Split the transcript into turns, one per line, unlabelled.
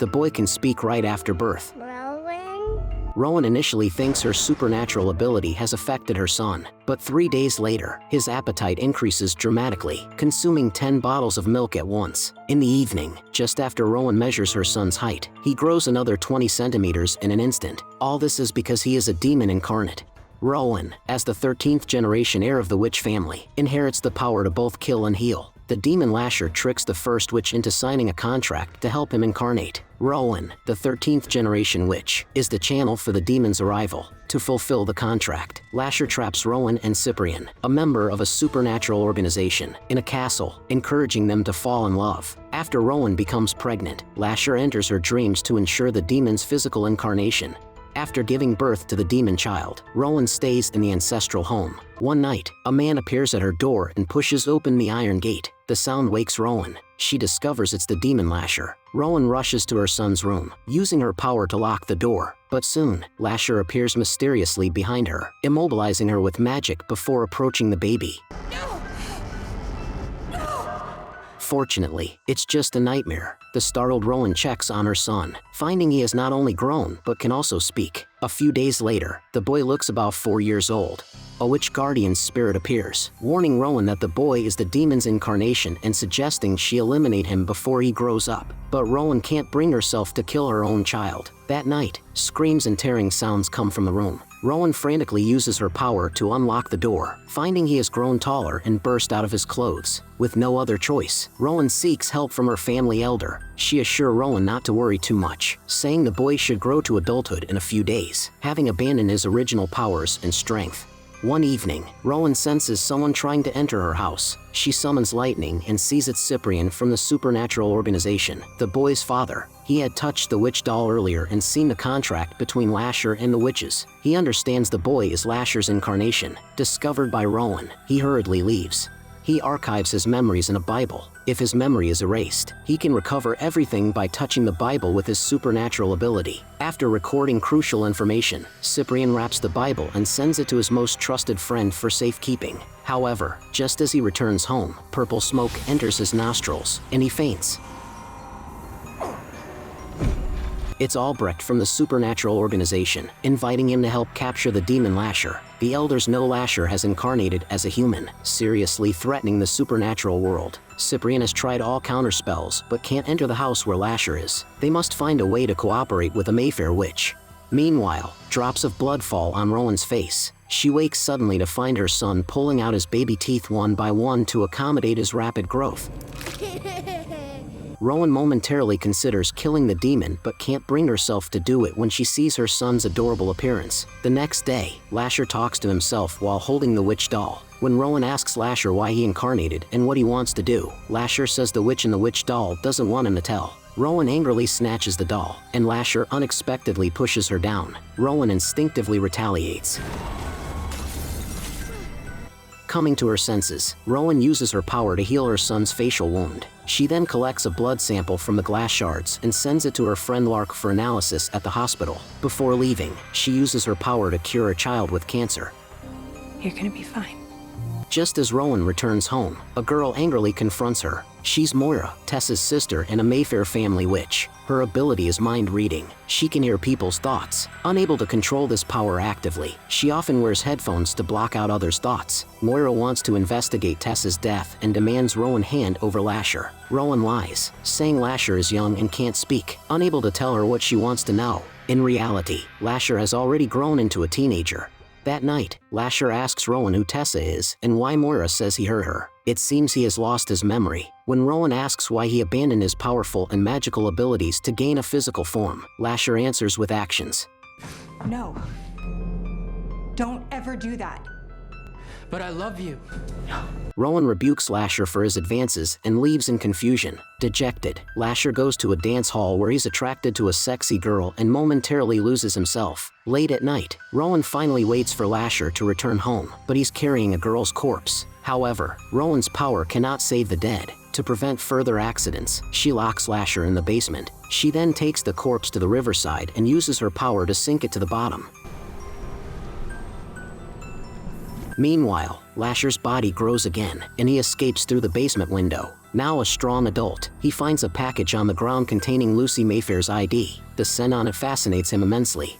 the boy can speak right after birth. Rowan initially thinks her supernatural ability has affected her son, but 3 days later, his appetite increases dramatically, consuming 10 bottles of milk at once. In the evening, just after Rowan measures her son's height, he grows another 20 centimeters in an instant. All this is because he is a demon incarnate. Rowan, as the 13th generation heir of the witch family, inherits the power to both kill and heal. The demon Lasher tricks the first witch into signing a contract to help him incarnate. Rowan, the 13th generation witch, is the channel for the demon's arrival. To fulfill the contract, Lasher traps Rowan and Cyprian, a member of a supernatural organization, in a castle, encouraging them to fall in love. After Rowan becomes pregnant, Lasher enters her dreams to ensure the demon's physical incarnation. After giving birth to the demon child, Rowan stays in the ancestral home. One night, a man appears at her door and pushes open the iron gate. The sound wakes Rowan. She discovers it's the demon Lasher. Rowan rushes to her son's room, using her power to lock the door. But soon, Lasher appears mysteriously behind her, immobilizing her with magic before approaching the baby. Fortunately, it's just a nightmare. The startled Rowan checks on her son, finding he has not only grown but can also speak. A few days later, the boy looks about 4 years old. A witch guardian's spirit appears, warning Rowan that the boy is the demon's incarnation and suggesting she eliminate him before he grows up. But Rowan can't bring herself to kill her own child. That night, screams and tearing sounds come from the room. Rowan frantically uses her power to unlock the door, finding he has grown taller and burst out of his clothes. With no other choice, Rowan seeks help from her family elder. She assures Rowan not to worry too much, saying the boy should grow to adulthood in a few days, having abandoned his original powers and strength. One evening, Rowan senses someone trying to enter her house. She summons lightning and sees it's Cyprian from the supernatural organization, the boy's father. He had touched the witch doll earlier and seen the contract between Lasher and the witches. He understands the boy is Lasher's incarnation. Discovered by Rowan, he hurriedly leaves. He archives his memories in a Bible. If his memory is erased, he can recover everything by touching the Bible with his supernatural ability. After recording crucial information, Cyprian wraps the Bible and sends it to his most trusted friend for safekeeping. However, just as he returns home, purple smoke enters his nostrils, and he faints. It's Albrecht from the supernatural organization, inviting him to help capture the demon Lasher. The elders know Lasher has incarnated as a human, seriously threatening the supernatural world. Cyprian has tried all counterspells, but can't enter the house where Lasher is. They must find a way to cooperate with a Mayfair witch. Meanwhile, drops of blood fall on Rowan's face. She wakes suddenly to find her son pulling out his baby teeth one by one to accommodate his rapid growth. Rowan momentarily considers killing the demon but can't bring herself to do it when she sees her son's adorable appearance. The next day, Lasher talks to himself while holding the witch doll. When Rowan asks Lasher why he incarnated and what he wants to do, Lasher says the witch in the witch doll doesn't want him to tell. Rowan angrily snatches the doll, and Lasher unexpectedly pushes her down. Rowan instinctively retaliates. Coming to her senses, Rowan uses her power to heal her son's facial wound. She then collects a blood sample from the glass shards and sends it to her friend Lark for analysis at the hospital. Before leaving, she uses her power to cure a child with cancer.
You're gonna be fine.
Just as Rowan returns home, a girl angrily confronts her. She's Moira, Tessa's sister and a Mayfair family witch. Her ability is mind reading. She can hear people's thoughts. Unable to control this power actively, she often wears headphones to block out others' thoughts. Moira wants to investigate Tessa's death and demands Rowan hand over Lasher. Rowan lies, saying Lasher is young and can't speak, unable to tell her what she wants to know. In reality, Lasher has already grown into a teenager. That night, Lasher asks Rowan who Tessa is and why Moira says he hurt her. It seems he has lost his memory. When Rowan asks why he abandoned his powerful and magical abilities to gain a physical form, Lasher answers with actions.
No. Don't ever do that.
But I love you.
Rowan rebukes Lasher for his advances and leaves in confusion. Dejected, Lasher goes to a dance hall where he's attracted to a sexy girl and momentarily loses himself. Late at night, Rowan finally waits for Lasher to return home, but he's carrying a girl's corpse. However, Rowan's power cannot save the dead. To prevent further accidents, she locks Lasher in the basement. She then takes the corpse to the riverside and uses her power to sink it to the bottom. Meanwhile, Lasher's body grows again, and he escapes through the basement window. Now a strong adult, he finds a package on the ground containing Lucy Mayfair's ID. The scent on it fascinates him immensely.